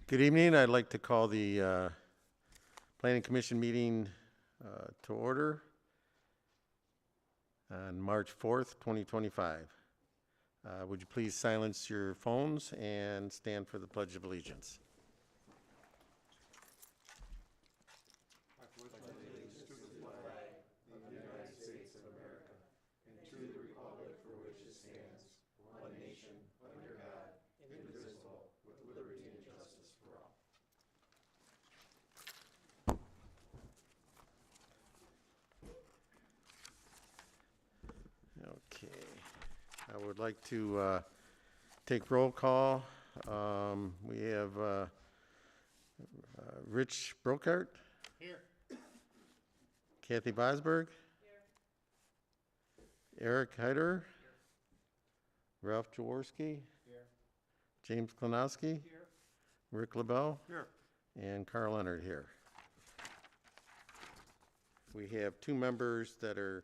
Good evening. I'd like to call the Planning Commission meeting to order on March 4th, 2025. Would you please silence your phones and stand for the Pledge of Allegiance? Okay. I would like to take roll call. We have Rich Brokart. Here. Kathy Bosberg. Here. Eric Heider. Here. Ralph Jaworski. Here. James Klinowski. Here. Rick LaBelle. Here. And Carl Leonard here. We have two members that are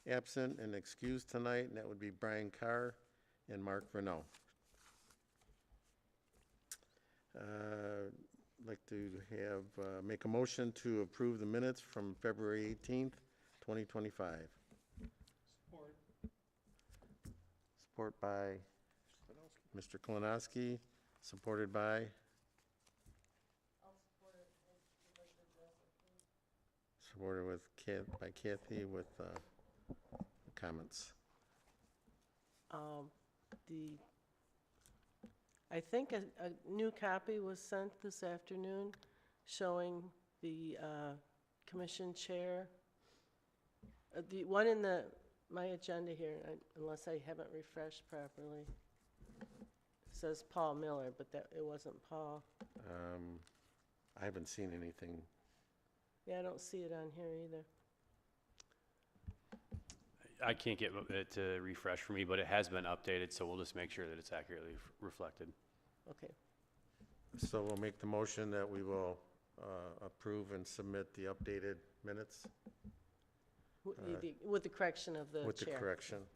absent and excused tonight, and that would be Brian Carr and Mark Renault. I'd like to have make a motion to approve the minutes from February 18th, 2025. Support. Support by Mr. Klinowski, supported by? I'll support it. I'd like to address it, please. Supported with by Kathy with comments. I think a new copy was sent this afternoon showing the commission chair. The one in my agenda here, unless I haven't refreshed properly, says Paul Miller, but it wasn't Paul. I haven't seen anything. Yeah, I don't see it on here either. I can't get it to refresh for me, but it has been updated, so we'll just make sure that it's accurately reflected. Okay. So we'll make the motion that we will approve and submit the updated minutes With the correction of the chair. with the correction.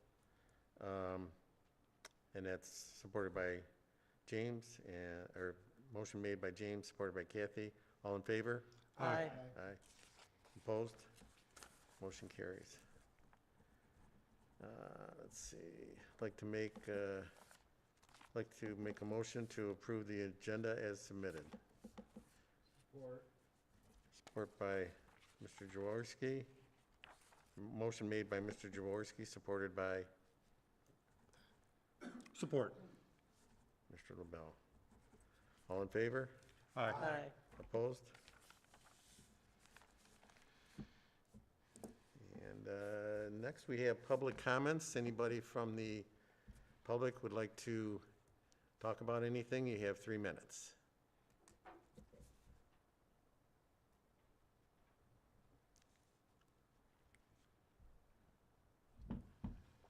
And that's supported by James, or motion made by James, supported by Kathy. All in favor? Aye. Aye. Opposed? Motion carries. Let's see. I'd like to make a motion to approve the agenda as submitted. Support. Support by Mr. Jaworski. Motion made by Mr. Jaworski, supported by Support. Mr. LaBelle. All in favor? Aye. Aye. Opposed? And next we have public comments. Anybody from the public would like to talk about anything? You have 3 minutes.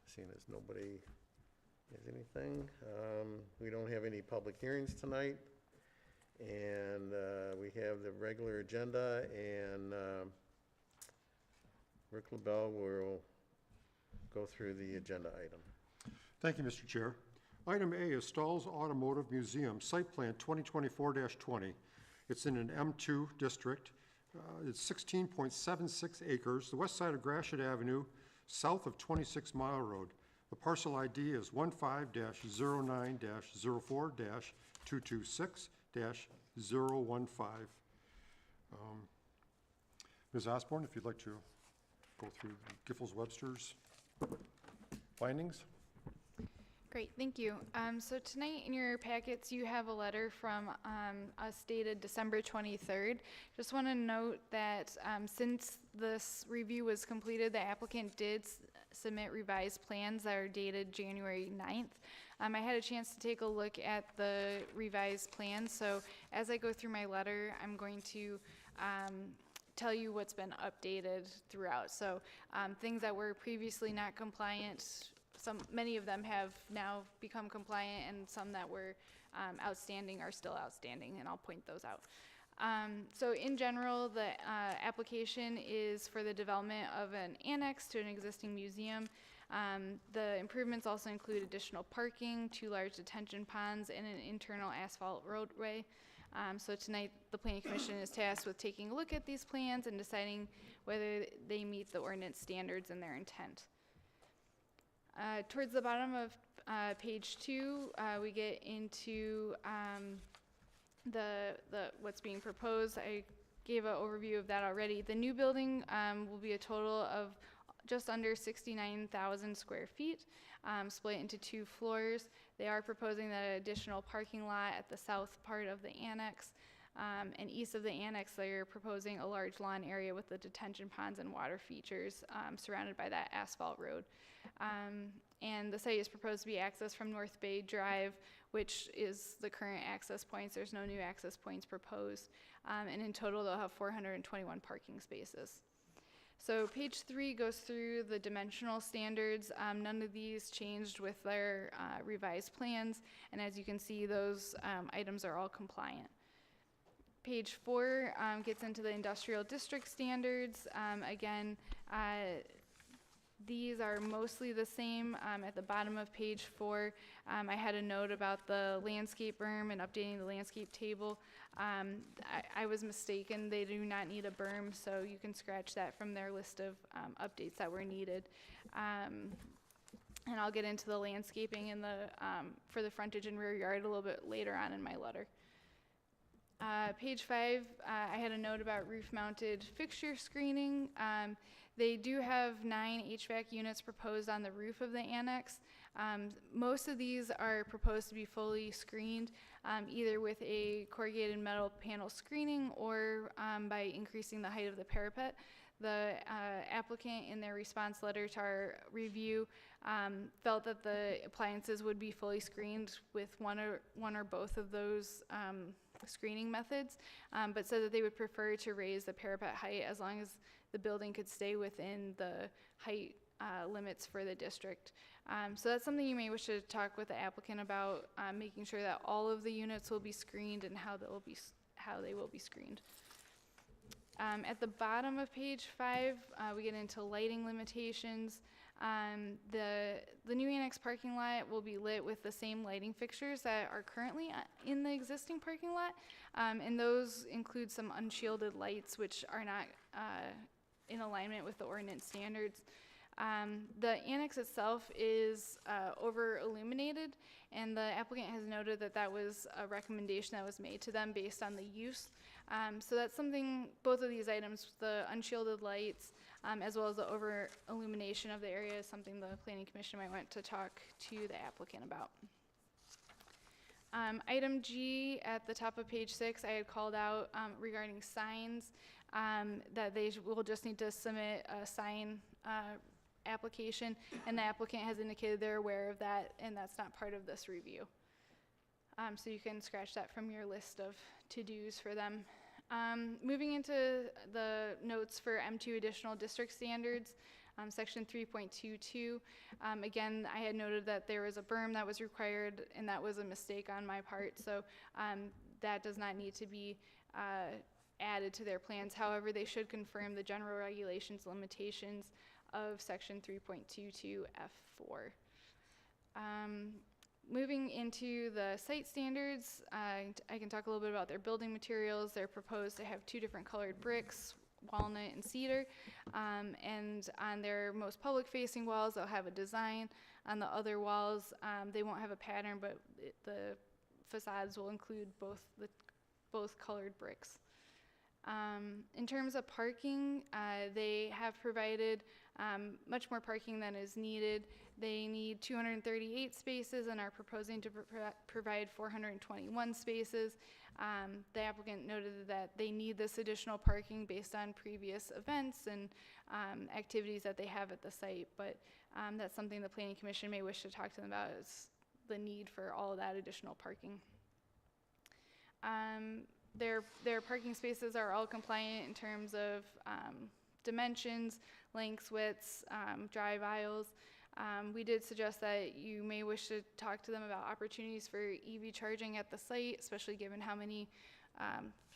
Seeing as nobody has anything, we don't have any public hearings tonight. And we have the regular agenda, and Rick LaBelle will go through the agenda item. Thank you, Mr. Chair. Item A is Stalls Automotive Museum, Site Plan 2024-20. It's in an M2 district. It's 16.76 acres, the west side of Gratiot Avenue, south of 26 Mile Road. The parcel ID is 15-09-04-226-015. Ms. Osborne, if you'd like to go through Giffords-Webster's findings. Great, thank you. So tonight in your packets, you have a letter from us dated December 23rd. Just want to note that since this review was completed, the applicant did submit revised plans that are dated January 9th. I had a chance to take a look at the revised plans, so as I go through my letter, I'm going to tell you what's been updated throughout. So things that were previously not compliant, many of them have now become compliant, and some that were outstanding are still outstanding, and I'll point those out. So in general, the application is for the development of an annex to an existing museum. The improvements also include additional parking, 2 large detention ponds, and an internal asphalt roadway. So tonight, the Planning Commission is tasked with taking a look at these plans and deciding whether they meet the ordinance standards and their intent. Towards the bottom of page 2, we get into what's being proposed. I gave an overview of that already. The new building will be a total of just under 69,000 square feet, split into 2 floors. They are proposing that additional parking lot at the south part of the annex. And east of the annex, they're proposing a large lawn area with the detention ponds and water features surrounded by that asphalt road. And the site is proposed to be accessed from North Bay Drive, which is the current access points. There's no new access points proposed. And in total, they'll have 421 parking spaces. So page 3 goes through the dimensional standards. None of these changed with their revised plans. And as you can see, those items are all compliant. Page 4 gets into the industrial district standards. Again, these are mostly the same. At the bottom of page 4, I had a note about the landscape berm and updating the landscape table. I was mistaken. They do not need a berm, so you can scratch that from their list of updates that were needed. And I'll get into the landscaping and for the frontage and rear yard a little bit later on in my letter. Page 5, I had a note about roof-mounted fixture screening. They do have 9 HVAC units proposed on the roof of the annex. Most of these are proposed to be fully screened, either with a corrugated metal panel screening or by increasing the height of the parapet. The applicant, in their response letter to our review, felt that the appliances would be fully screened with one or both of those screening methods, but said that they would prefer to raise the parapet height as long as the building could stay within the height limits for the district. So that's something you may wish to talk with the applicant about, making sure that all of the units will be screened and how they will be screened. At the bottom of page 5, we get into lighting limitations. The new annex parking lot will be lit with the same lighting fixtures that are currently in the existing parking lot, and those include some unshielded lights which are not in alignment with the ordinance standards. The annex itself is over illuminated, and the applicant has noted that that was a recommendation that was made to them based on the use. So that's something, both of these items, the unshielded lights as well as the over illumination of the area, is something the Planning Commission might want to talk to the applicant about. Item G at the top of page 6, I had called out regarding signs, that they will just need to submit a sign application, and the applicant has indicated they're aware of that, and that's not part of this review. So you can scratch that from your list of to-dos for them. Moving into the notes for M2 additional district standards, section 3.22. Again, I had noted that there was a berm that was required, and that was a mistake on my part, so that does not need to be added to their plans. However, they should confirm the general regulations limitations of section 3.22 F4. Moving into the site standards, I can talk a little bit about their building materials. They're proposed to have 2 different colored bricks, walnut and cedar, and on their most public-facing walls, they'll have a design. On the other walls, they won't have a pattern, but the facades will include both colored bricks. In terms of parking, they have provided much more parking than is needed. They need 238 spaces and are proposing to provide 421 spaces. The applicant noted that they need this additional parking based on previous events and activities that they have at the site, but that's something the Planning Commission may wish to talk to them about, is the need for all of that additional parking. Their parking spaces are all compliant in terms of dimensions, lengths, widths, drive aisles. We did suggest that you may wish to talk to them about opportunities for EV charging at the site, especially given how many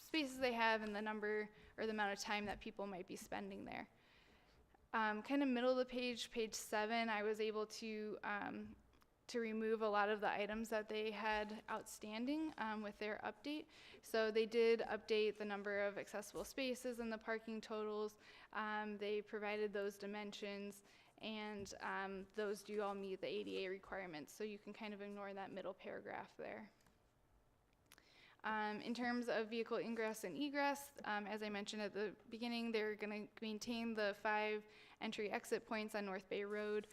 spaces they have and the number or the amount of time that people might be spending there. Kind of middle of the page, page 7, I was able to to remove a lot of the items that they had outstanding with their update. So they did update the number of accessible spaces and the parking totals. They provided those dimensions, and those do all meet the ADA requirements. So you can kind of ignore that middle paragraph there. In terms of vehicle ingress and egress, as I mentioned at the beginning, they're going to maintain the 5 entry-exit points on North Bay Road,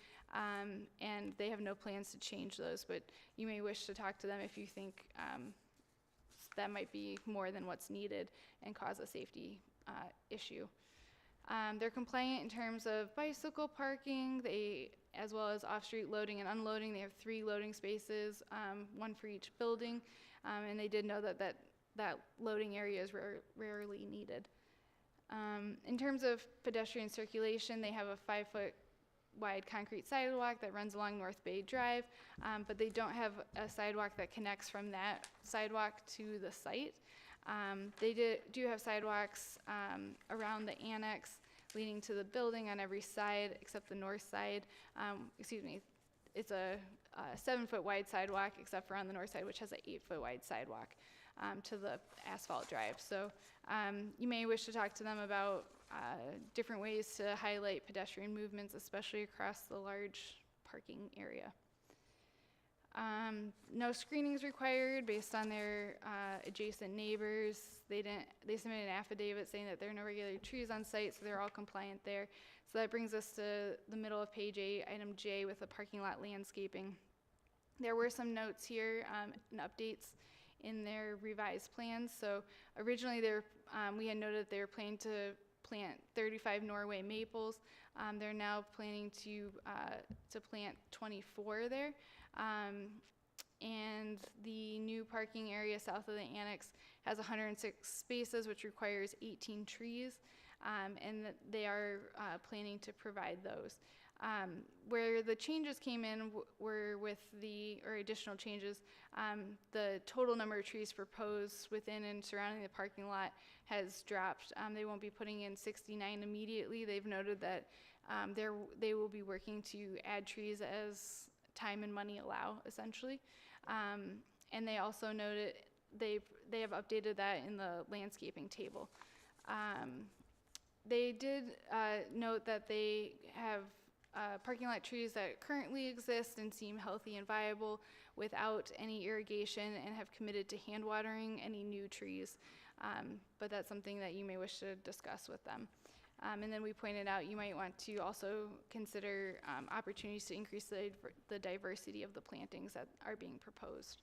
and they have no plans to change those, but you may wish to talk to them if you think that might be more than what's needed and cause a safety issue. They're compliant in terms of bicycle parking, as well as off-street loading and unloading. They have 3 loading spaces, 1 for each building. And they did know that loading area is rarely needed. In terms of pedestrian circulation, they have a 5-foot wide concrete sidewalk that runs along North Bay Drive, but they don't have a sidewalk that connects from that sidewalk to the site. They do have sidewalks around the annex leading to the building on every side except the north side. It's a 7-foot wide sidewalk except for on the north side, which has an 8-foot wide sidewalk to the asphalt drive. So you may wish to talk to them about different ways to highlight pedestrian movements, especially across the large parking area. No screenings required based on their adjacent neighbors. They submitted an affidavit saying that there are no regular trees on site, so they're all compliant there. So that brings us to the middle of page 8, item J, with the parking lot landscaping. There were some notes here and updates in their revised plans. So originally we had noted that they were planning to plant 35 Norway maples. They're now planning to plant 24 there. And the new parking area south of the annex has 106 spaces, which requires 18 trees. And they are planning to provide those. Where the changes came in were with or additional changes, the total number of trees proposed within and surrounding the parking lot has dropped. They won't be putting in 69 immediately. They've noted that they will be working to add trees as time and money allow, essentially. And they also noted they have updated that in the landscaping table. They did note that they have parking lot trees that currently exist and seem healthy and viable without any irrigation, and have committed to hand watering any new trees. But that's something that you may wish to discuss with them. And then we pointed out you might want to also consider opportunities to increase the diversity of the plantings that are being proposed.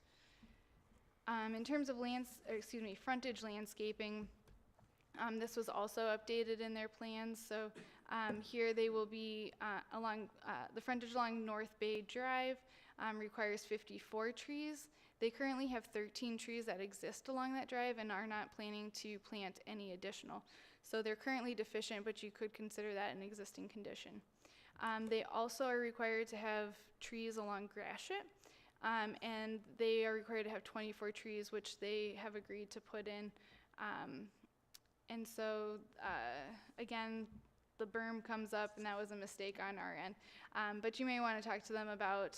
In terms of frontage landscaping, this was also updated in their plans. So here they will be along the frontage along North Bay Drive requires 54 trees. They currently have 13 trees that exist along that drive and are not planning to plant any additional. So they're currently deficient, but you could consider that an existing condition. They also are required to have trees along Gratiot, and they are required to have 24 trees, which they have agreed to put in. And so, again, the berm comes up, and that was a mistake on our end. But you may want to talk to them about,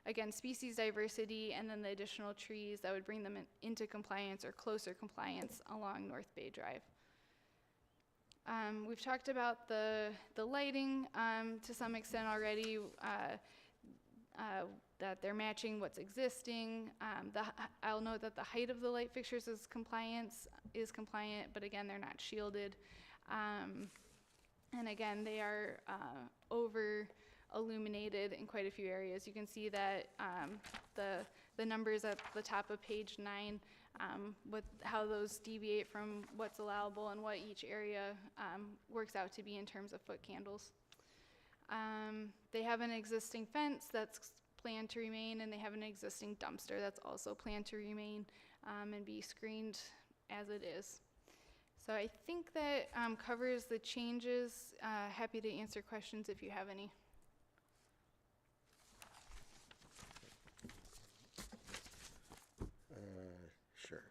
again, species diversity and then the additional trees that would bring them into compliance or closer compliance along North Bay Drive. We've talked about the lighting to some extent already, that they're matching what's existing. I'll note that the height of the light fixtures is compliant, but again, they're not shielded. And again, they are over illuminated in quite a few areas. You can see that the numbers at the top of page 9, with how those deviate from what's allowable and what each area works out to be in terms of foot candles. They have an existing fence that's planned to remain, and they have an existing dumpster that's also planned to remain and be screened as it is. So I think that covers the changes. Happy to answer questions if you have any. Sure.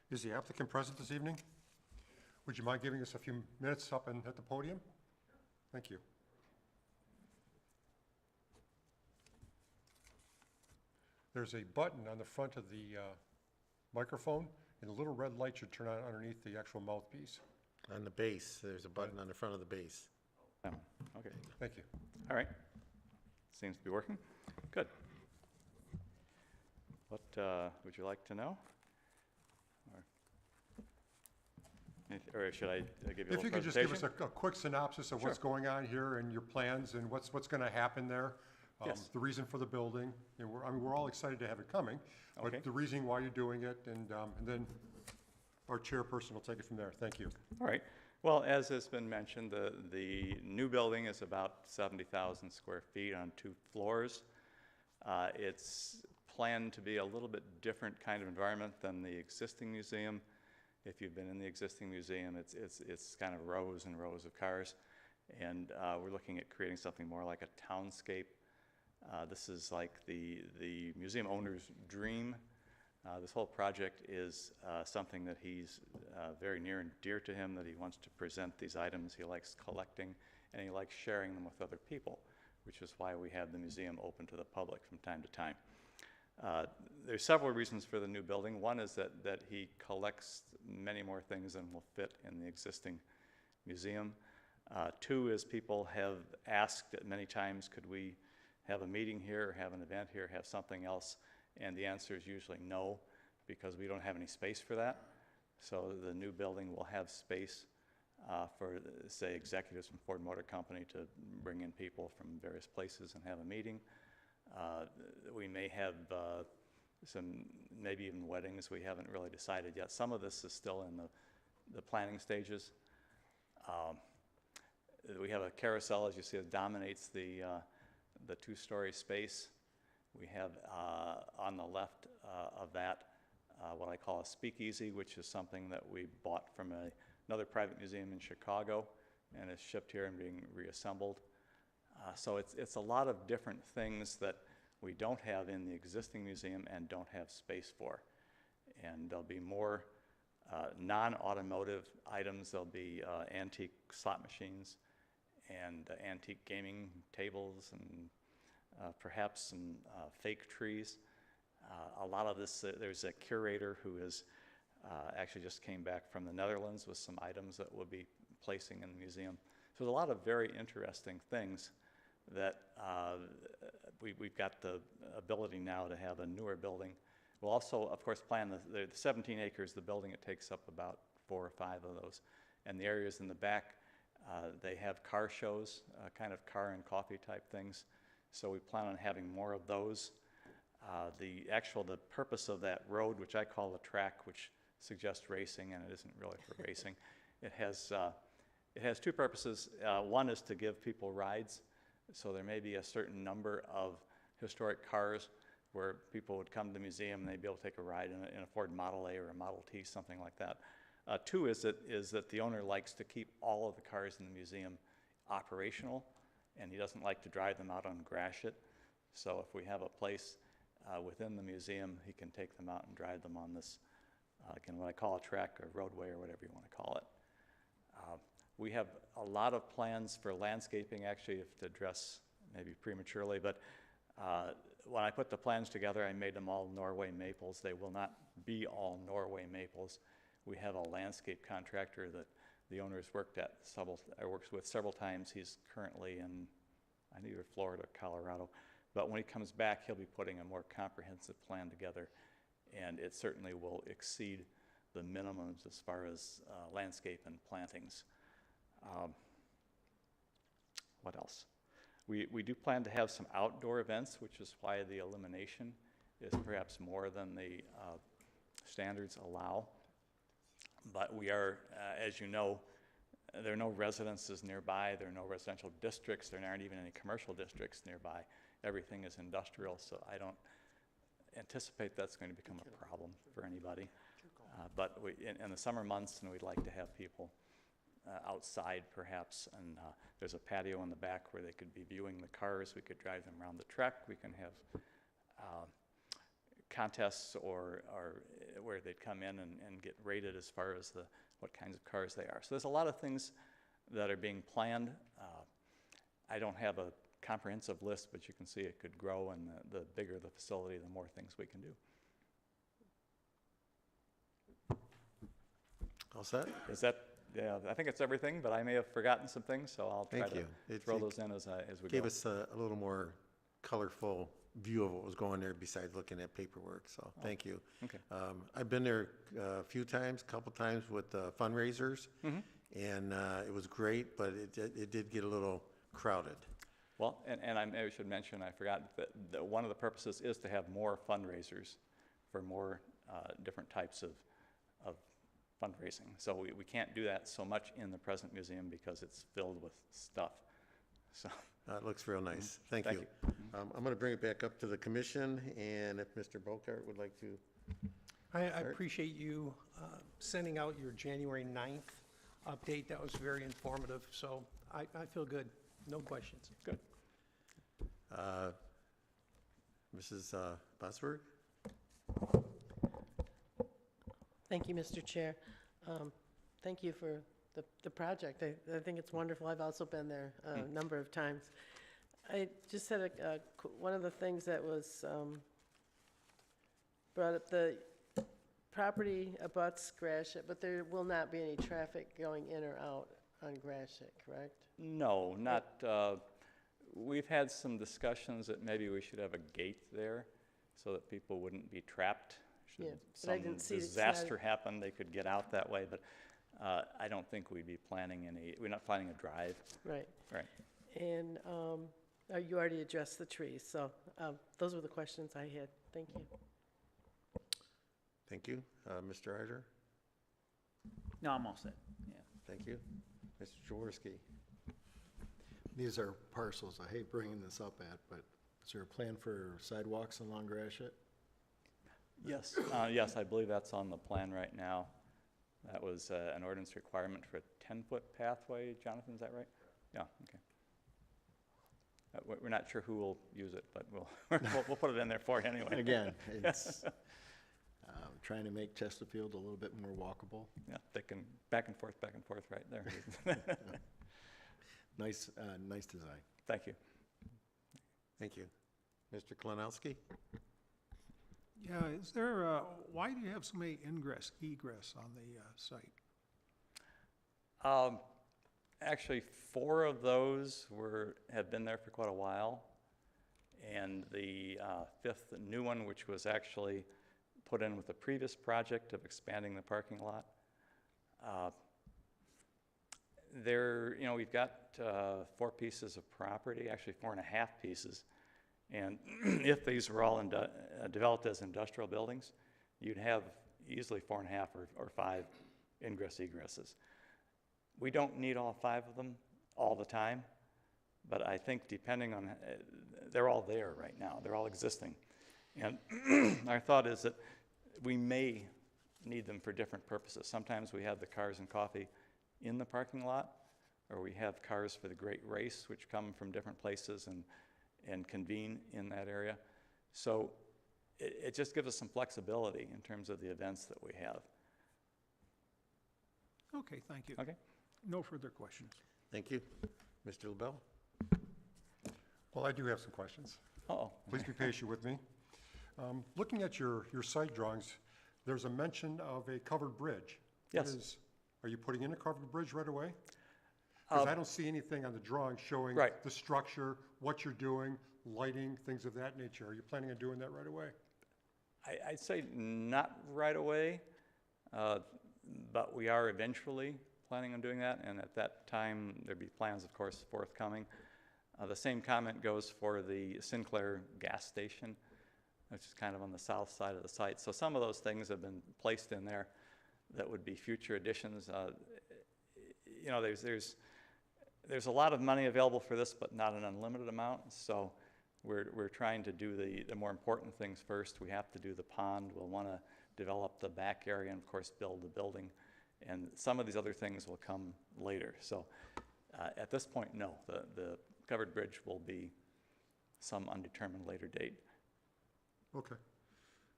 Is the applicant present this evening? Would you mind giving us a few minutes up and at the podium? Thank you. there's a button on the front of the microphone, and a little red light should turn on underneath the actual mouthpiece. On the base, there's a button on the front of the base. Oh, okay, Thank you. all right. Seems to be working. Good. What would you like to know? Or should I give you a If little you could just give us presentation? a quick synopsis of what's Sure. going on here and your plans and what's going to happen there. Yes. The reason for the building, and we're all excited to have it coming, Okay. but the reason why you're doing it, and then our chairperson will take it from there. Thank you. All right. Well, as has been mentioned, the new building is about 70,000 square feet on 2 floors. It's planned to be a little bit different kind of environment than the existing museum. If you've been in the existing museum, it's kind of rows and rows of cars. And we're looking at creating something more like a townscape. This is like the museum owner's dream. This whole project is something that he's very near and dear to him, that he wants to present these items. He likes collecting, and he likes sharing them with other people, which is why we have the museum open to the public from time to time. There's several reasons for the new building. One is that he collects many more things than will fit in the existing museum. 2 is people have asked at many times, could we have a meeting here, have an event here, have something else? And the answer is usually no, because we don't have any space for that. So the new building will have space for, say, executives from Ford Motor Company to bring in people from various places and have a meeting. We may have some, maybe even weddings. We haven't really decided yet. Some of this is still in the planning stages. We have a carousel, as you see, that dominates the 2-story space. We have on the left of that what I call a speakeasy, which is something that we bought from another private museum in Chicago and is shipped here and being reassembled. So it's a lot of different things that we don't have in the existing museum and don't have space for. And there'll be more non-automotive items. There'll be antique slot machines and antique gaming tables and perhaps some fake trees. A lot of this, there's a curator who is actually just came back from the Netherlands with some items that we'll be placing in the museum. So there's a lot of very interesting things that we've got the ability now to have a newer building. We'll also, of course, plan the 17 acres, the building, it takes up about 4 or 5 of those. And the areas in the back, they have car shows, kind of car and coffee type things. So we plan on having more of those. The purpose of that road, which I call the track, which suggests racing, and it isn't really for racing. It has 2 purposes. One is to give people rides. So there may be a certain number of historic cars where people would come to the museum and they'd be able to take a ride in a Ford Model A or a Model T, something like that. 2 is that the owner likes to keep all of the cars in the museum operational, and he doesn't like to drive them out on Gratiot. So if we have a place within the museum, he can take them out and drive them on this, again, what I call a track or roadway or whatever you want to call it. We have a lot of plans for landscaping, actually, if to address maybe prematurely, but when I put the plans together, I made them all Norway maples. They will not be all Norway maples. We have a landscape contractor that the owner has worked with several times. He's currently in either Florida or Colorado. But when he comes back, he'll be putting a more comprehensive plan together, and it certainly will exceed the minimums as far as landscape and plantings. What else? We do plan to have some outdoor events, which is why the illumination is perhaps more than the standards allow. But we are, as you know, there are no residences nearby, there are no residential districts, there aren't even any commercial districts nearby. Everything is industrial, so I don't anticipate that's going to become a problem for anybody. But in the summer months, and we'd like to have people outside perhaps, and there's a patio in the back where they could be viewing the cars. We could drive them around the track. We can have contests or where they'd come in and get rated as far as what kinds of cars they are. So there's a lot of things that are being planned. I don't have a comprehensive list, but you can see it could grow, and the bigger the facility, the more things we can do. All set? Is that, yeah, I think it's everything, but I may have forgotten some things, so I'll try Thank to you. throw those in as we go. Gave us a little more colorful view of what was going there besides looking at paperwork, so thank you. Okay. I've been there a few times, a couple times with fundraisers, and it was great, but it did get a little crowded. Well, and I maybe should mention, I forgot, that one of the purposes is to have more fundraisers for more different types of fundraising. So we can't do that so much in the present museum because it's filled with stuff. So It looks real nice. Thank Thank you. I'm going to bring it back up to the commission, and if Mr. Bokart would like to. I appreciate you sending out your January 9th update. That was very informative, so I feel good. No questions. good. Mrs. Bosworth? Thank you, Mr. Chair. Thank you for the project. I think it's wonderful. I've also been there a number of times. I just had one of the things that was brought up, the property abuts Gratiot, but there will not be any traffic going in or out on Gratiot, correct? No, not, we've had some discussions that maybe we should have a gate there so that people wouldn't be trapped. Yeah, Should but I some didn't see it's disaster happen, they could get out that way, but I don't think we'd be planning we're not planning a drive. Right. Right. And you already addressed the trees, so those were the questions I had. Thank you. Thank you. Mr. Iser? No, I'm all set, yeah. Thank you. Mr. Jaworski? These are parcels, I hate bringing this up but is there a plan for sidewalks along Gratiot? Yes, yes, I believe that's on the plan right now. That was an ordinance requirement for a 10-foot pathway. Jonathan, is that right? Yeah, okay. We're not sure who will use it, but we'll put it in there for you anyway. Again, it's trying to make Chesterfield a little bit more walkable. Yeah, they can back and forth right there. Nice design. Thank you. Thank you. Mr. Klinowski? Yeah, is there, why do you have so many ingress, egress on the site? Actually, 4 of those have been there for quite a while. And the 5th new one, which was actually put in with the previous project of expanding the parking lot. We've got 4 pieces of property, actually 4.5 pieces. And if these were all developed as industrial buildings, you'd have easily 4.5 or 5 ingress egresses. We don't need all 5 of them all the time, but I think depending on, they're all there right now. They're all existing. And our thought is that we may need them for different purposes. Sometimes we have the cars and coffee in the parking lot, or we have cars for the great race, which come from different places and convene in that area. So it just gives us some flexibility in terms of the events that we have. Okay, thank you. Okay. No further questions. Thank you. Mr. LaBelle? Well, I do have some questions. Uh-oh. Please be patient with me. Looking at your site drawings, there's a mention of a covered bridge. Yes. Are you putting in a covered bridge right away? Because I don't see anything on the drawing showing Right. the structure, what you're doing, lighting, things of that nature. Are you planning on doing that right away? I'd say not right away, but we are eventually planning on doing that, and at that time, there'd be plans, of course, forthcoming. The same comment goes for the Sinclair gas station, which is kind of on the south side of the site. So some of those things have been placed in there that would be future additions. There's a lot of money available for this, but not an unlimited amount. So we're trying to do the more important things first. We have to do the pond. We'll want to develop the back area and, of course, build the building. And some of these other things will come later. So at this point, no. The covered bridge will be some undetermined later date. Okay.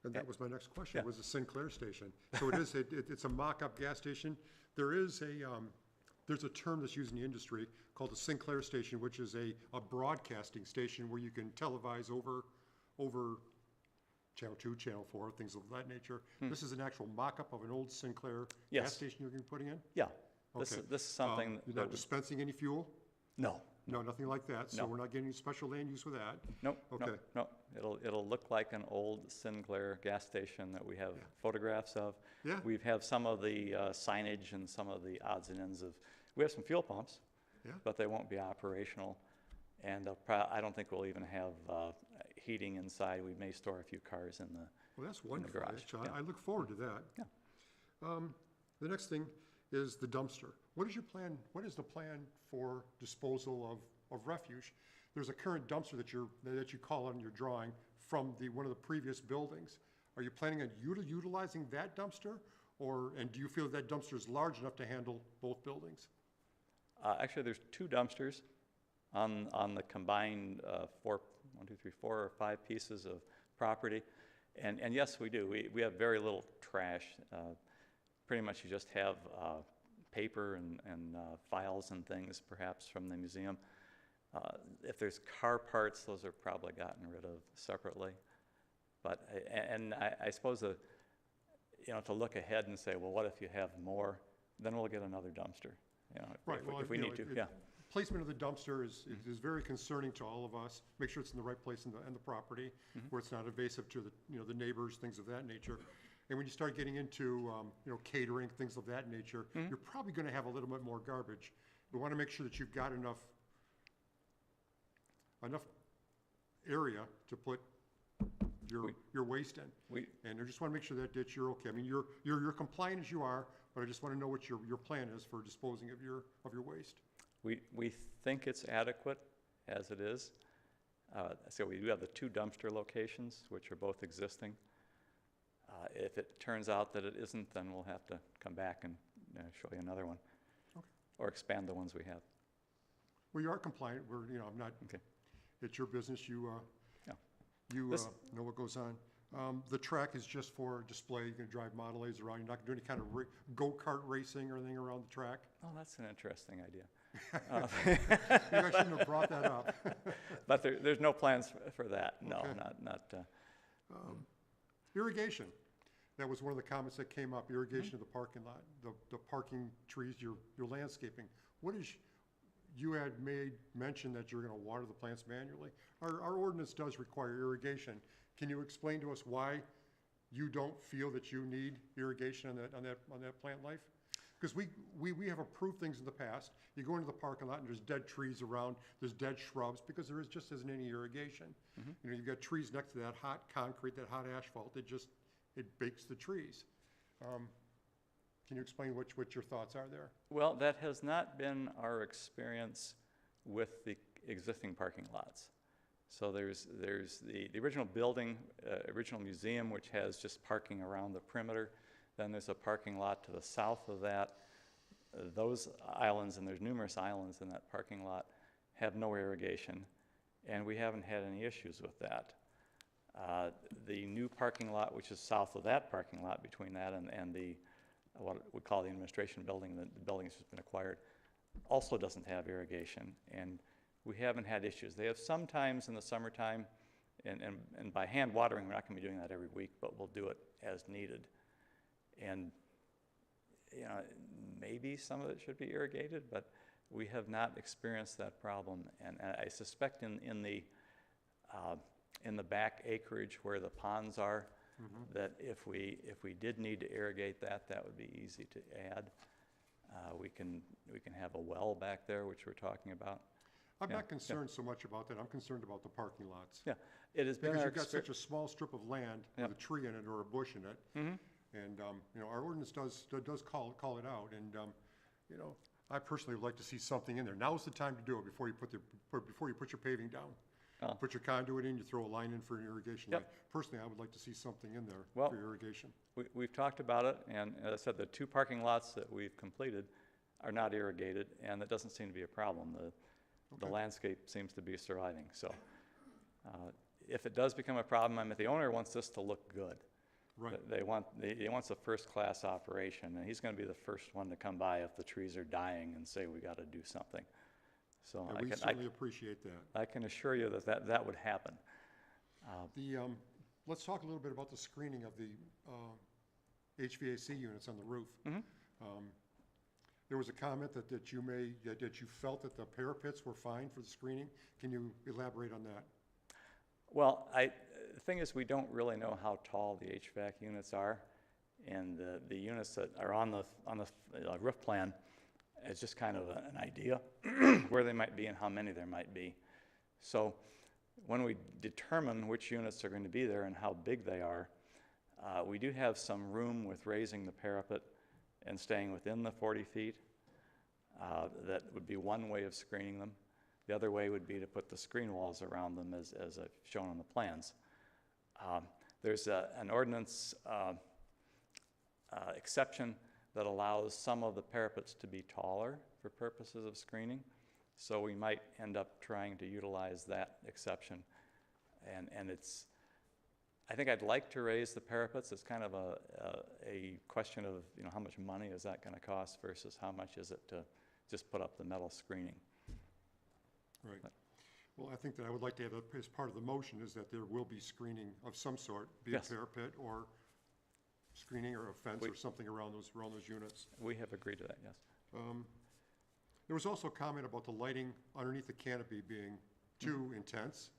And that was my next question, Yeah. was the Sinclair station. So it's a mock-up gas station. There is there's a term that's used in the industry called a Sinclair station, which is a broadcasting station where you can televise over Channel 2, Channel 4, things of that nature. This is an actual mock-up of an old Sinclair Yes. gas station you're going to be putting in? Yeah, this Okay. is something You're that not would, dispensing any fuel? no, No, nothing like that, so No. we're not getting any special land use with that? nope, Okay. nope, nope. It'll look like an old Sinclair gas station that we have photographs of. Yeah. We have some of the signage and some of the odds and ends of, we have some fuel pumps, Yeah. but they won't be operational. And I don't think we'll even have heating inside. We may store a few cars in the, Well, that's wonderful. garage, Actually, yeah. I look forward to that. Yeah. The next thing is the dumpster. What is your plan, what is the plan for disposal of refuse? There's a current dumpster that you call on your drawing from one of the previous buildings. Are you planning on utilizing that dumpster? And do you feel that dumpster is large enough to handle both buildings? actually, there's 2 dumpsters on the combined 4 or 5 pieces of property. And yes, we do. We have very little trash. Pretty much you just have paper and files and things perhaps from the museum. If there's car parts, those are probably gotten rid of separately. But, I suppose, to look ahead and say, well, what if you have more? Then we'll get another dumpster, Right, if we need to, yeah. Placement of the dumpster is very concerning to all of us. Make sure it's in the right place in the property, where it's not invasive to the neighbors, things of that nature. And when you start getting into, catering, things of that nature, you're probably gonna have a little bit more garbage. We wanna make sure that you've got enough area to put your waste in. And I just wanna make sure that you're okay. I mean, you're compliant as you are, but I just wanna know what your plan is for disposing of your waste. We think it's adequate as it is. So we do have the 2 dumpster locations, which are both existing. If it turns out that it isn't, then we'll have to come back and show you another one. Okay. Or expand the ones we have. Well, you are compliant. I'm not, Okay. it's your business. You know what goes on. The track is just for display. You're gonna drive Model A's around. You're not gonna do any kind of go-kart racing or anything around the track. Oh, that's an interesting idea. Maybe I shouldn't have brought that up. But there's no plans for that. No, Okay. not. Irrigation. That was one of the comments that came up, irrigation of the parking lot, the parking trees, your landscaping. You had made mention that you're gonna water the plants manually. Our ordinance does require irrigation. Can you explain to us why you don't feel that you need irrigation on that plant life? Because we have approved things in the past. You go into the parking lot and there's dead trees around, there's dead shrubs, because there just isn't any irrigation. You've got trees next to that hot concrete, that hot asphalt, it bakes the trees. Can you explain what your thoughts are there? Well, that has not been our experience with the existing parking lots. So there's the original building, original museum, which has just parking around the perimeter. Then there's a parking lot to the south of that. Those islands, and there's numerous islands in that parking lot, have no irrigation, and we haven't had any issues with that. The new parking lot, which is south of that parking lot, between that and the what we call the administration building, the building has just been acquired, also doesn't have irrigation, and we haven't had issues. They have sometimes in the summertime, and by hand watering, we're not going to be doing that every week, but we'll do it as needed. And maybe some of it should be irrigated, but we have not experienced that problem. And I suspect in the back acreage where the ponds are, that if we did need to irrigate that would be easy to add. We can have a well back there, which we're talking about. I'm not concerned so much about that. I'm concerned about the parking lots. Yeah, it has been Because our you've got such a small strip of land with a tree in it or a bush in it. And, our ordinance does call it out. And, I personally would like to see something in there. Now's the time to do it before you put your paving down. Put your conduit in, you throw a line in for an irrigation line. Personally, I would like to see something in there for irrigation. We've talked about it, and as I said, the 2 parking lots that we've completed are not irrigated, and that doesn't seem to be a problem. The landscape seems to be surviving. So if it does become a problem, the owner wants this to look good. Right. He wants a first-class operation, and he's gonna be the first one to come by if the trees are dying and say, we gotta do something. So And I we can, certainly appreciate that. I can assure you that would happen. Let's talk a little bit about the screening of the HVAC units on the roof. There was a comment that you felt that the parapets were fine for the screening. Can you elaborate on that? Well, the thing is, we don't really know how tall the HVAC units are, and the units that are on the roof plan is just kind of an idea where they might be and how many there might be. So when we determine which units are going to be there and how big they are, we do have some room with raising the parapet and staying within the 40 feet. That would be one way of screening them. The other way would be to put the screen walls around them as I've shown on the plans. There's an ordinance exception that allows some of the parapets to be taller for purposes of screening. So we might end up trying to utilize that exception. And I think I'd like to raise the parapets. It's kind of a question of, how much money is that going to cost versus how much is it to just put up the metal screening. Right. Well, I think that I would like to have as part of the motion is that there will be screening of some sort, be Yes. a parapet or screening or a fence or something around those units. We have agreed to that, yes. There was also a comment about the lighting underneath the canopy being too intense.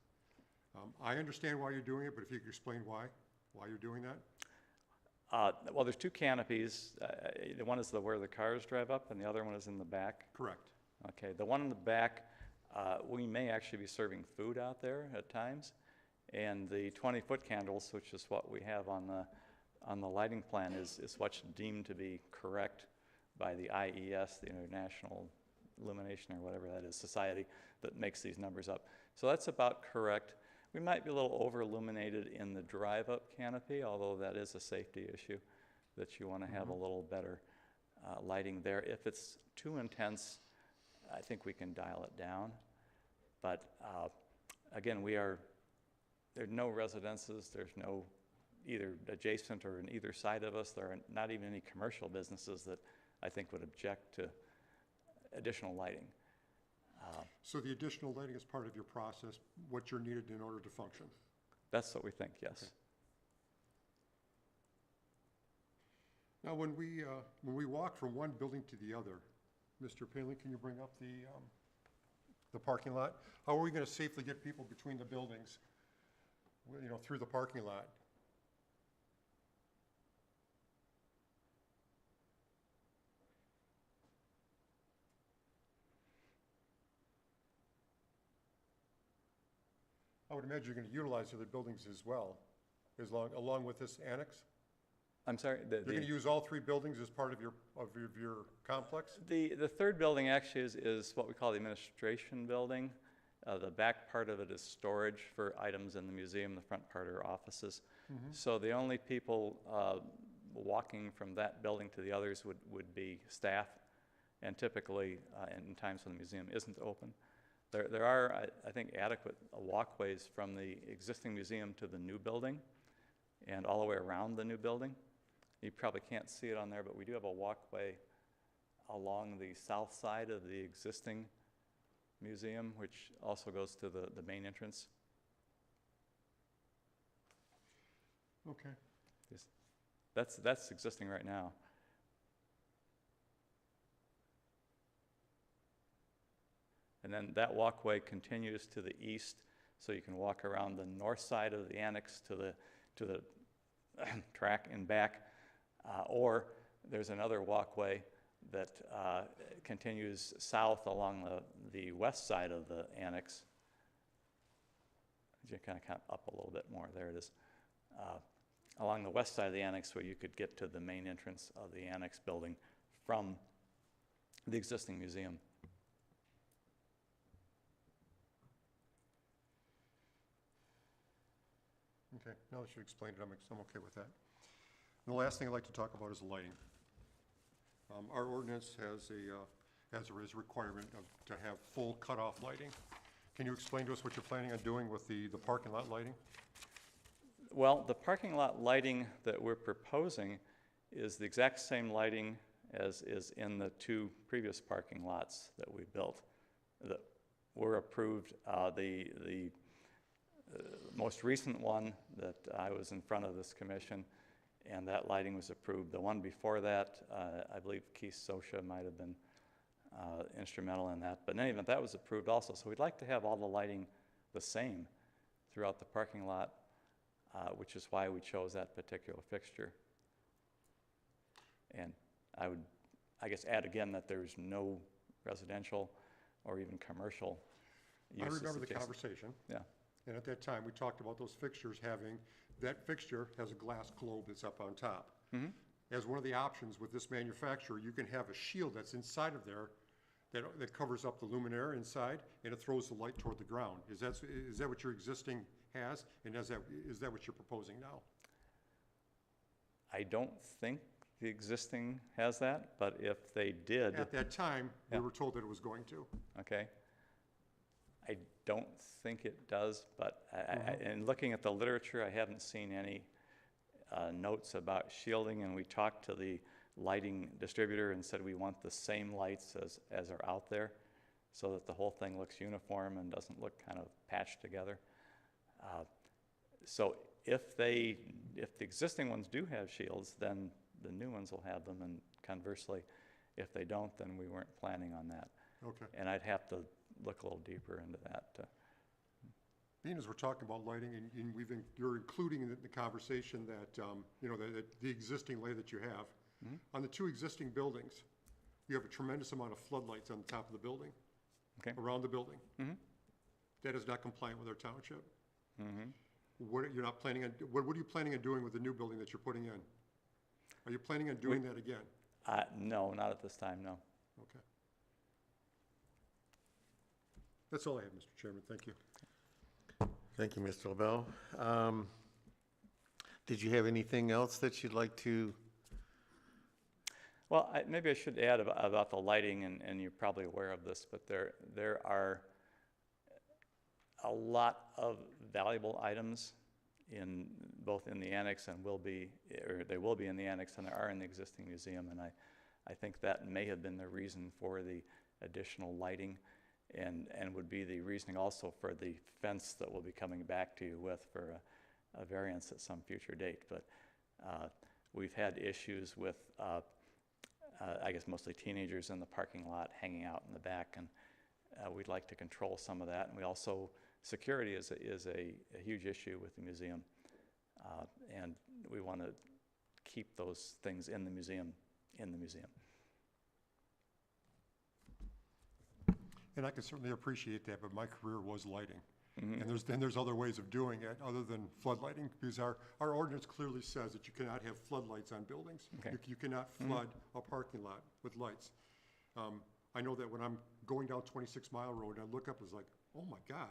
I understand why you're doing it, but if you could explain why you're doing that? Well, there's two canopies. The one is where the cars drive up, and the other one is in the back. Correct. Okay, the one in the back, we may actually be serving food out there at times, and the 20-foot candles, which is what we have on the lighting plan, is what's deemed to be correct by the IES, the International Illumination or whatever that is, society that makes these numbers up. So that's about correct. We might be a little over-illuminated in the drive-up canopy, although that is a safety issue, that you want to have a little better lighting there. If it's too intense, I think we can dial it down. But again, there are no residences, there's no either adjacent or on either side of us. There are not even any commercial businesses that I think would object to additional lighting. So the additional lighting is part of your process, what you're needed in order to function? That's what we think, yes. Okay. Now, when we walk from one building to the other, Mr. Palin, can you bring up the parking lot? How are we going to safely get people between the buildings, through the parking lot? I would imagine you're going to utilize other buildings as well, along with this annex? I'm sorry? You're going to use all three buildings as part of your complex? The third building actually is what we call the administration building. The back part of it is storage for items in the museum. The front part are offices. So the only people walking from that building to the others would be staff, and typically in times when the museum isn't open. There are, I think, adequate walkways from the existing museum to the new building and all the way around the new building. You probably can't see it on there, but we do have a walkway along the south side of the existing museum, which also goes to the main entrance. Okay. That's existing right now. And then that walkway continues to the east, so you can walk around the north side of the annex to the track and back, or there's another walkway that continues south along the west side of the annex. You kind of up a little bit more. There it is. Along the west side of the annex, where you could get to the main entrance of the annex building from the existing museum. Okay, now that you explained it, I'm okay with that. And the last thing I'd like to talk about is lighting. Our ordinance has a requirement to have full cutoff lighting. Can you explain to us what you're planning on doing with the parking lot lighting? Well, the parking lot lighting that we're proposing is the exact same lighting as is in the two previous parking lots that we built that were approved. The most recent one that I was in front of this commission, and that lighting was approved. The one before that, I believe Keith Sosha might have been instrumental in that. But in any event, that was approved also. So we'd like to have all the lighting the same throughout the parking lot, which is why we chose that particular fixture. And I would, I guess, add again that there's no residential or even commercial uses. I remember the adjacent. conversation. Yeah. And at that time, we talked about those fixtures having, that fixture has a glass globe that's up on top. Mm-hmm. As one of the options with this manufacturer, you can have a shield that's inside of there that covers up the luminaire inside, and it throws the light toward the ground. Is that what your existing has, and is that what you're proposing now? I don't think the existing has that, but if they did, At that time, Yeah. we were told that it was going to. okay. I don't think it does, but in looking at the literature, I haven't seen any notes about shielding, and we talked to the lighting distributor and said we want the same lights as are out there so that the whole thing looks uniform and doesn't look kind of patched together. So if the existing ones do have shields, then the new ones will have them, and conversely, if they don't, then we weren't planning on that. Okay. And I'd have to look a little deeper into that. Being as we're talking about lighting, and you're including in the conversation that, the existing light that you have. Mm-hmm. On the two existing buildings, you have a tremendous amount of floodlights on the top of the building, Okay. around the building. Mm-hmm. That is not compliant with our township. Mm-hmm. What are you planning on doing with the new building that you're putting in? Are you planning on doing that again? No, not at this time, no. Okay. That's all I have, Mr. Chairman. Thank you. Thank you, Mr. LaBelle. Did you have anything else that you'd like to? Well, maybe I should add about the lighting, and you're probably aware of this, but there are a lot of valuable items both in the annex and they will be in the annex, and there are in the existing museum, and I think that may have been the reason for the additional lighting, and would be the reasoning also for the fence that we'll be coming back to you with for a variance at some future date. But we've had issues with I guess mostly teenagers in the parking lot hanging out in the back, and we'd like to control some of that. And we also, security is a huge issue with the museum, and we want to keep those things in the museum. And I can certainly appreciate that, but my career was lighting. Mm-hmm. And there's other ways of doing it other than floodlighting, because our ordinance clearly says that you cannot have floodlights on buildings. Okay. You cannot flood a parking lot with lights. I know that when I'm going down 26 Mile Road and I look up, it's like, oh my God,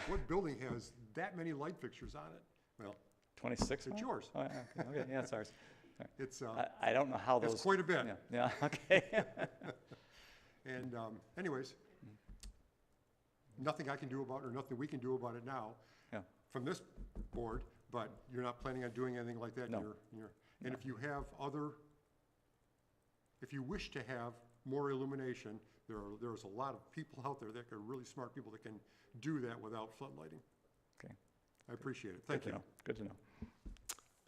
what building has that many light fixtures on it? Well, 26? it's yours. Oh, yeah, okay, yeah, it's ours. All right. It's, I don't know how those. it's quite a bit. Yeah, okay. And anyways, nothing I can do about it, or nothing we can do about it now Yeah. from this board, but you're not planning on doing anything like that? No. And if you have if you wish to have more illumination, there's a lot of people out there that are really smart people that can do that without floodlighting. Okay. I appreciate it. Thank you. Good to know.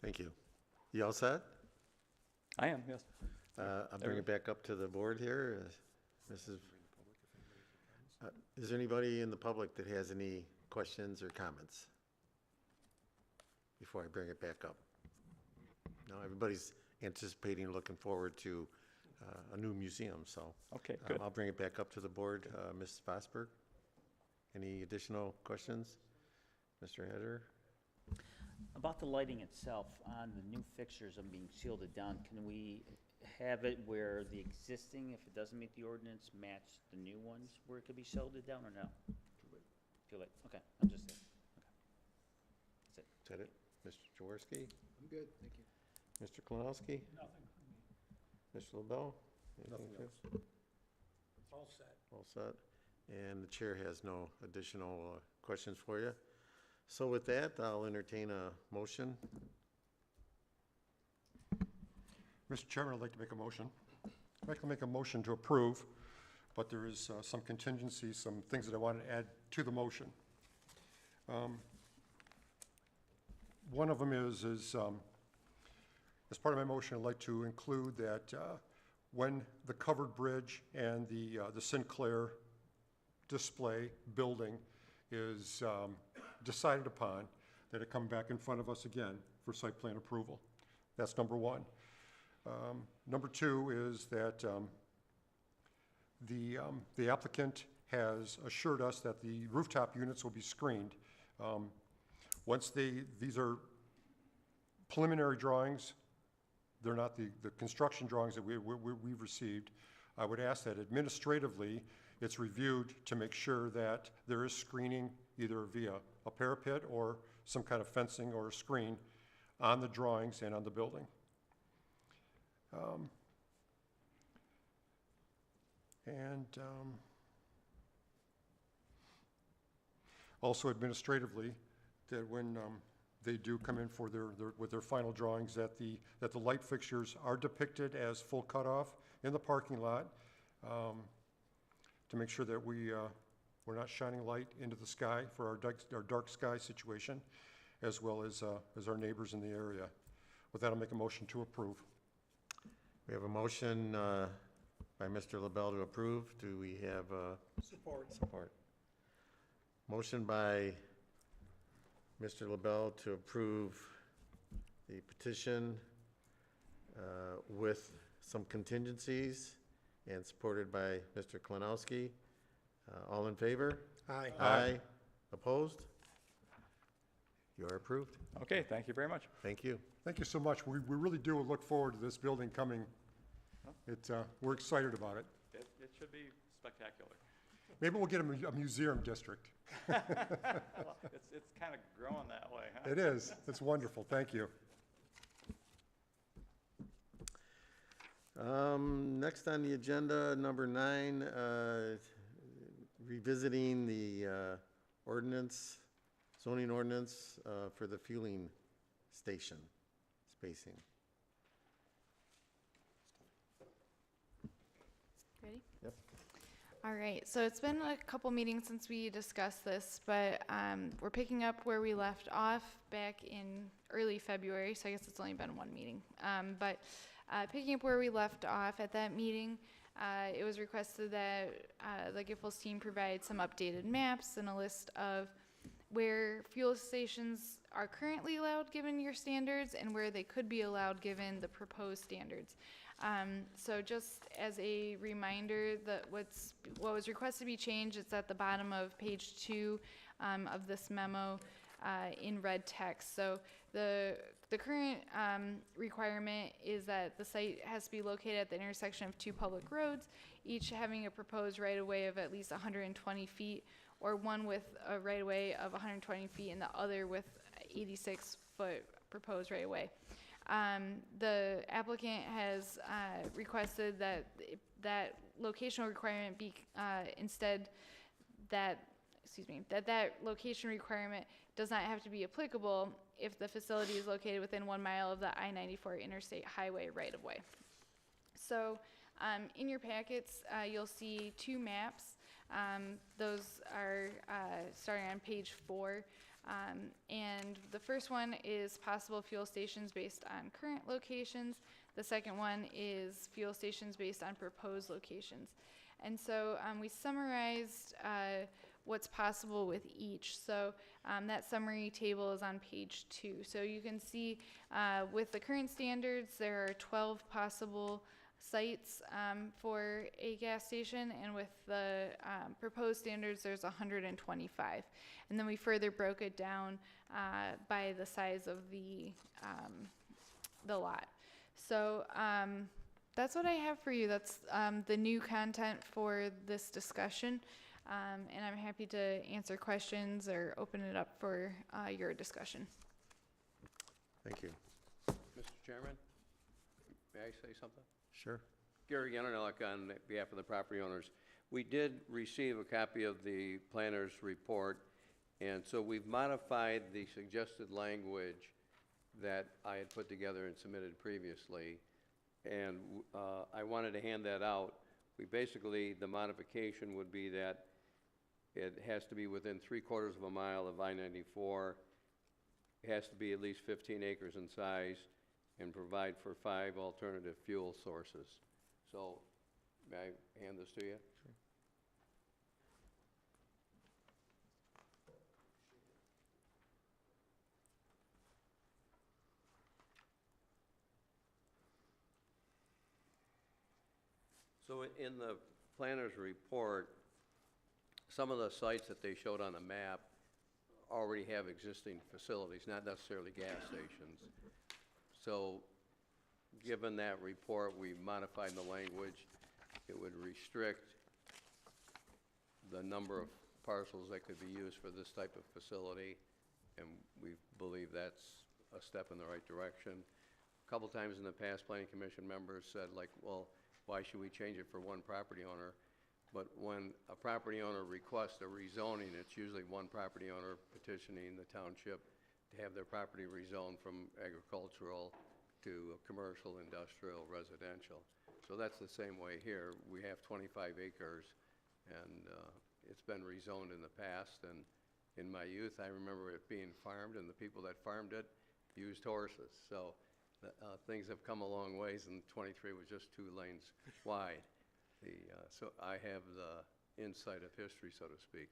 Thank you. You all set? I am, yes. I'll bring it back up to the board here. Is there anybody in the public that has any questions or comments before I bring it back up? No, everybody's anticipating, looking forward to a new museum, so. Okay, good. I'll bring it back up to the board. Ms. Fosberg, any additional questions? Mr. Hedder? About the lighting itself, on the new fixtures of being shielded down, can we have it where the existing, if it doesn't meet the ordinance, match the new ones where it could be shielded down, or no? Too late, okay, I'm just saying, okay. Is that it? Mr. Jaworski? I'm good, thank you. Mr. Kalinowski? Nothing. Mr. LaBelle? Nothing Anything else. All set. All set. And the chair has no additional questions for you. So with that, I'll entertain a motion. Mr. Chairman, I'd like to make a motion. I'd like to make a motion to approve, but there is some contingencies, some things that I want to add to the motion. One of them is as part of my motion, I'd like to include that when the covered bridge and the Sinclair display building is decided upon, that it come back in front of us again for site plan approval. That's number one. Number two is that the applicant has assured us that the rooftop units will be screened. Once these are preliminary drawings, they're not the construction drawings that we've received. I would ask that administratively, it's reviewed to make sure that there is screening either via a parapet or some kind of fencing or a screen on the drawings and on the building. Also administratively, that when they do come in for with their final drawings, that the light fixtures are depicted as full cutoff in the parking lot, to make sure that we're not shining light into the sky for our dark sky situation, as well as our neighbors in the area. With that, I'll make a motion to approve. We have a motion by Mr. LaBelle to approve. Do we have Support. support? Motion by Mr. LaBelle to approve the petition with some contingencies, and supported by Mr. Klinowski. All in favor? Aye. Aye. Opposed? You are approved. Okay, thank you very much. Thank you. Thank you so much. We really do look forward to this building coming. We're excited about it. It should be spectacular. Maybe we'll get a museum district. Well, it's kind of growing that way, huh? It is. It's wonderful. Thank you. Next on the agenda, number 9, revisiting the ordinance, zoning ordinance for the fueling station spacing. Ready? Yep. All right, so it's been a couple meetings since we discussed this, but we're picking up where we left off back in early February, so I guess it's only been one meeting. But picking up where we left off at that meeting, it was requested that the Giffords team provide some updated maps and a list of where fuel stations are currently allowed given your standards and where they could be allowed given the proposed standards. So just as a reminder, that what was requested to be changed, it's at the bottom of page 2 of this memo in red text. So the current requirement is that the site has to be located at the intersection of 2 public roads, each having a proposed right-of-way of at least 120 feet, or one with a right-of-way of 120 feet and the other with 86-foot proposed right-of-way. The applicant has requested that that locational requirement be that location requirement does not have to be applicable if the facility is located within 1 mile of the I-94 interstate highway right-of-way. So in your packets, you'll see 2 maps. Those are starting on page 4. And the first one is possible fuel stations based on current locations. The second one is fuel stations based on proposed locations. And so we summarized what's possible with each. So that summary table is on page 2. So you can see with the current standards, there are 12 possible sites for a gas station, and with the proposed standards, there's 125. And then we further broke it down by the size of the lot. So that's what I have for you. That's the new content for this discussion. And I'm happy to answer questions or open it up for your discussion. Thank you. Mr. Chairman, may I say something? Sure. Gary Yanonelek on behalf of the property owners. We did receive a copy of the planner's report, And so we've modified the suggested language that I had put together and submitted previously. And I wanted to hand that out. We basically, the modification would be that it has to be within 3/4 of a mile of I-94. It has to be at least 15 acres in size and provide for 5 alternative fuel sources. So, may I hand this to you? Sure. So in the planner's report, some of the sites that they showed on the map already have existing facilities, not necessarily gas stations. So given that report, we modified the language. It would restrict the number of parcels that could be used for this type of facility, and we believe that's a step in the right direction. A couple times in the past, Planning Commission members said, like, well, why should we change it for one property owner? But when a property owner requests a rezoning, it's usually one property owner petitioning the township to have their property rezoned from agricultural to commercial, industrial, residential. So that's the same way here. We have 25 acres, and it's been rezoned in the past. And in my youth, I remember it being farmed, and the people that farmed it used horses. So things have come a long ways, and 23 was just 2 lanes wide. So I have the insight of history, so to speak.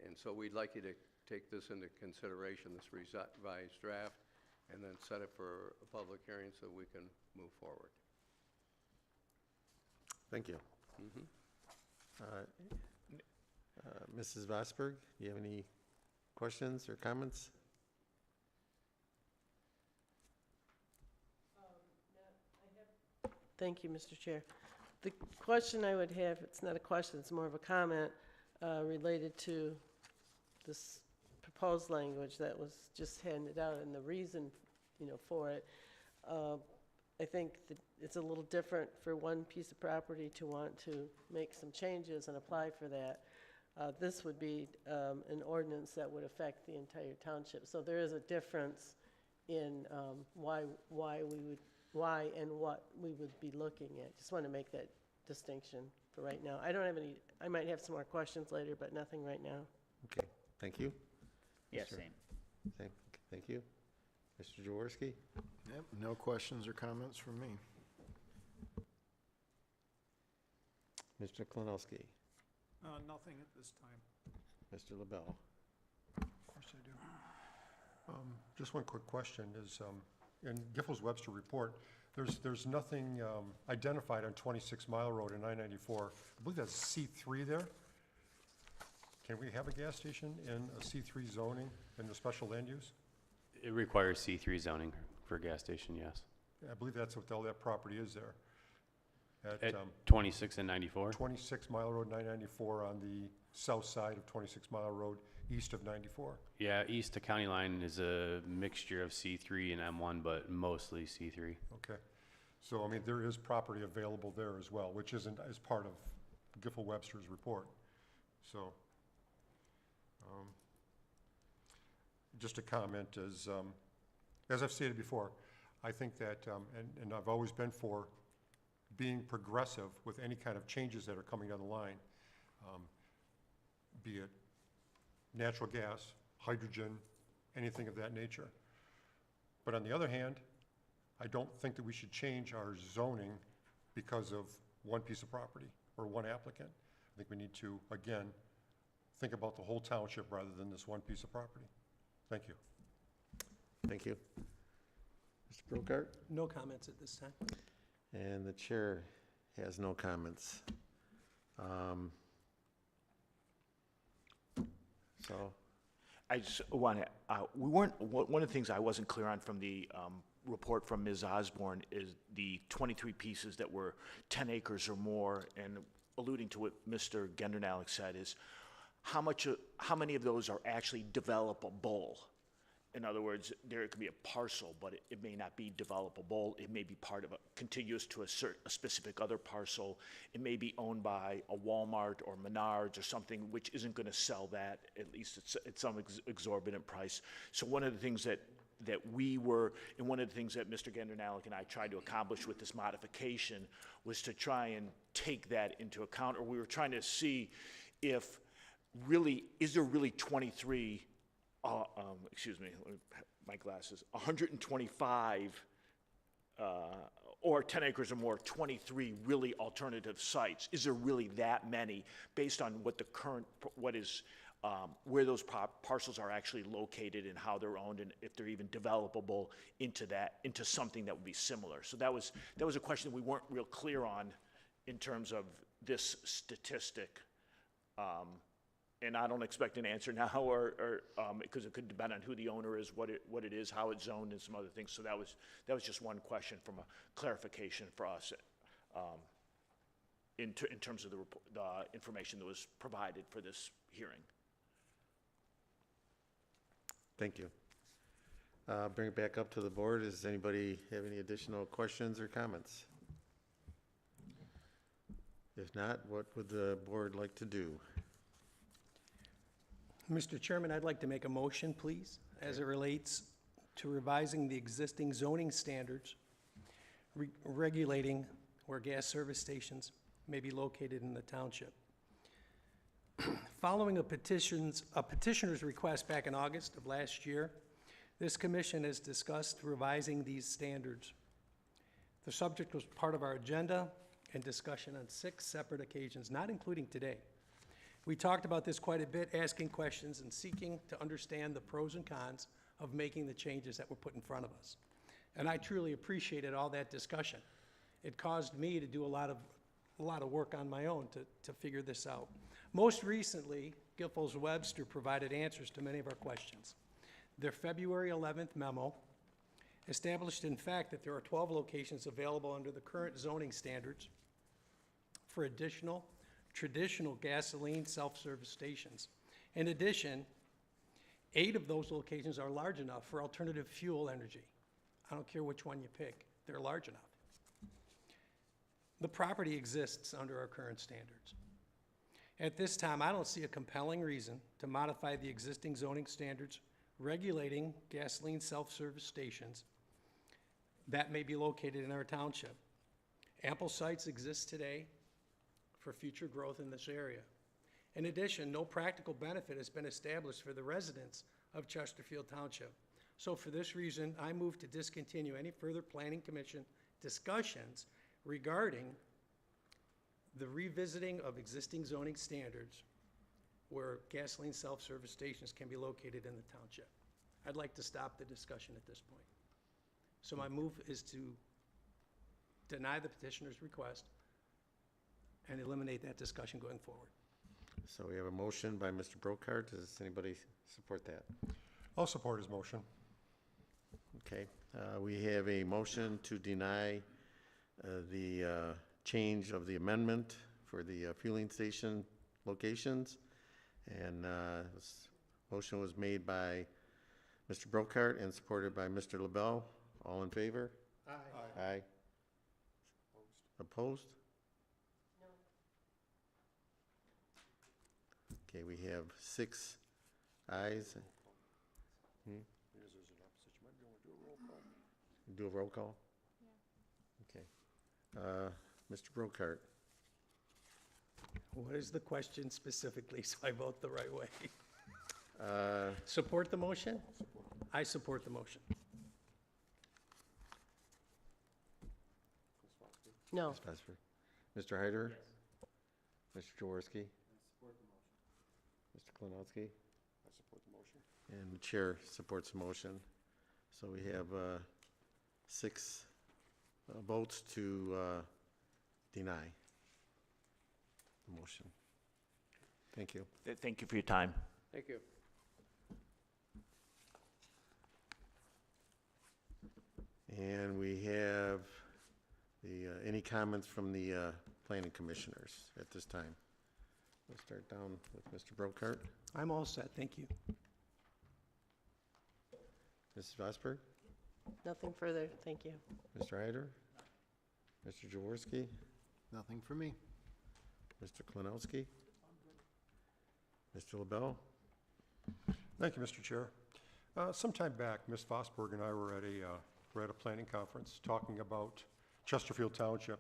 And so we'd like you to take this into consideration, this revised draft, and then set it for a public hearing so we can move forward. Thank you. Mrs. Vosberg, do you have any questions or comments? Thank you, Mr. Chair. The question I would have, it's not a question, it's more of a comment related to this proposed language that was just handed out and the reason, for it. I think that it's a little different for one piece of property to want to make some changes and apply for that. This would be an ordinance that would affect the entire township. So there is a difference in why and what we would be looking at. Just want to make that distinction for right now. I don't have any, I might have some more questions later, but nothing right now. Okay, thank you. Yeah, Mr. same. Thank you. Mr. Jaworski? Yep, no questions or comments from me. Mr. Klinowski? Nothing at this time. Mr. LaBelle? Of course I do. Just one quick question is, in Giffords-Webster report, there's nothing identified on 26 Mile Road and I-94. I believe that's C3 there. Can we have a gas station in a C3 zoning in the special land use? It requires C3 zoning for a gas station, yes. I believe that's what all that property is there. At 26 and 94? 26 Mile Road, 994 on the south side of 26 Mile Road, east of 94. Yeah, east to county line is a mixture of C3 and M1, but mostly C3. Okay. So, I mean, there is property available there as well, which isn't as part of Giffel-Webster's report. So, just a comment is, as I've stated before, I think that, and I've always been for being progressive with any kind of changes that are coming down the line, be it natural gas, hydrogen, anything of that nature. But on the other hand, I don't think that we should change our zoning because of one piece of property or one applicant. I think we need to, again, think about the whole township rather than this one piece of property. Thank you. Thank you. Mr. Brokart? No comments at this time. And the chair has no comments. So, I just want to, one of the things I wasn't clear on from the report from Ms. Osborne is the 23 pieces that were 10 acres or more, and alluding to what Mr. Gendernalik said is, how many of those are actually developable? In other words, there could be a parcel, but it may not be developable. It may be part of a, contiguous to a specific other parcel. It may be owned by a Walmart or Menards or something which isn't going to sell that, at least at some exorbitant price. So one of the things that we were, and one of the things that Mr. Gendernalik and I tried to accomplish with this modification was to try and take that into account, or we were trying to see if really, is there really 23, excuse me, let me my glasses, 125 or 10 acres or more, 23 really alternative sites? Is there really that many based on what the current, what is, where those parcels are actually located and how they're owned, and if they're even developable into something that would be similar? So that was a question we weren't real clear on in terms of this statistic. And I don't expect an answer now, or because it could depend on who the owner is, what it is, how it's zoned, and some other things. So that was just one question from a clarification for us in terms of the information that was provided for this hearing. Thank you. Bring it back up to the board. Does anybody have any additional questions or comments? If not, what would the board like to do? Mr. Chairman, I'd like to make a motion, please, as it relates to revising the existing zoning standards regulating where gas service stations may be located in the township. Following a petitioner's request back in August of last year, this commission has discussed revising these standards. The subject was part of our agenda and discussion on 6 separate occasions, not including today. We talked about this quite a bit, asking questions and seeking to understand the pros and cons of making the changes that were put in front of us. And I truly appreciated all that discussion. It caused me to do a lot of work on my own to figure this out. Most recently, Giffords Webster provided answers to many of our questions. Their February 11th memo established, in fact, that there are 12 locations available under the current zoning standards for additional traditional gasoline self-service stations. In addition, 8 of those locations are large enough for alternative fuel energy. I don't care which one you pick, they're large enough. The property exists under our current standards. At this time, I don't see a compelling reason to modify the existing zoning standards regulating gasoline self-service stations that may be located in our township. Ample sites exist today for future growth in this area. In addition, no practical benefit has been established for the residents of Chesterfield Township. So for this reason, I move to discontinue any further Planning Commission discussions regarding the revisiting of existing zoning standards where gasoline self-service stations can be located in the township. I'd like to stop the discussion at this point. So my move is to deny the petitioner's request and eliminate that discussion going forward. So we have a motion by Mr. Brokart. Does anybody support that? I'll support his motion. Okay. We have a motion to deny the change of the amendment for the fueling station locations. And this motion was made by Mr. Brokart and supported by Mr. LaBelle. All in favor? Aye. Aye. Opposed? Okay, we have 6 ayes. Because there's an opposition, might be able to do a roll call. Do a roll call? Yeah. Okay. Mr. Brokart, What is the question specifically, so I vote the right way? Support the motion? I support the motion. No. Ms. Vesper. Mr. Hyder? Mr. Jaworski? Mr. Klinowski? I support the motion. And the chair supports the motion. So we have 6 votes to deny the motion. Thank you. Thank you for your time. Thank you. And we have the, any comments from the planning commissioners at this time? We'll start down with Mr. Brokart. I'm all set, thank you. Mrs. Vosberg? Nothing further, thank you. Mr. Hyder? Mr. Jaworski? Nothing for me. Mr. Klinowski? Mr. LaBelle? Thank you, Mr. Chair. Some time back, Ms. Vosberg and I were at a planning conference talking about Chesterfield Township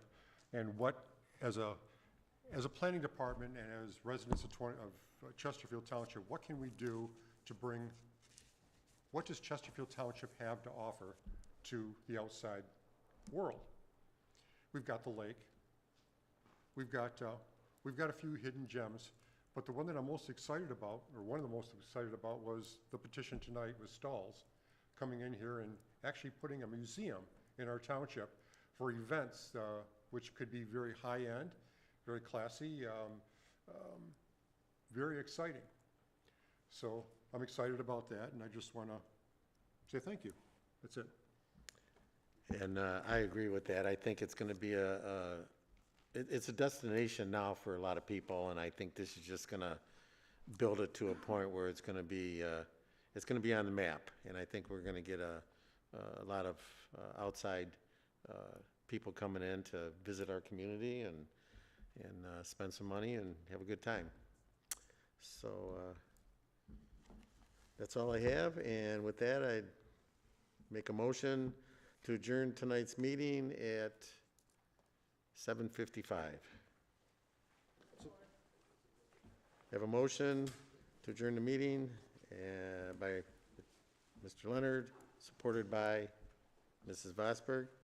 and what, as a planning department and as residents of Chesterfield Township, what can we do to bring, what does Chesterfield Township have to offer to the outside world? We've got the lake. We've got a few hidden gems. But the one that I'm most excited about, or one of the most excited about, was the petition tonight with Stalls coming in here and actually putting a museum in our township for events, which could be very high-end, very classy, very exciting. So I'm excited about that, and I just want to say thank you. That's it. And I agree with that. I think it's going to be it's a destination now for a lot of people, and I think this is just going to build it to a point where it's going to be on the map. And I think we're going to get a lot of outside people coming in to visit our community and spend some money and have a good time. So that's all I have. And with that, I'd make a motion to adjourn tonight's meeting at 7:55. Have a motion to adjourn the meeting by Mr. Leonard, supported by Mrs. Vosberg.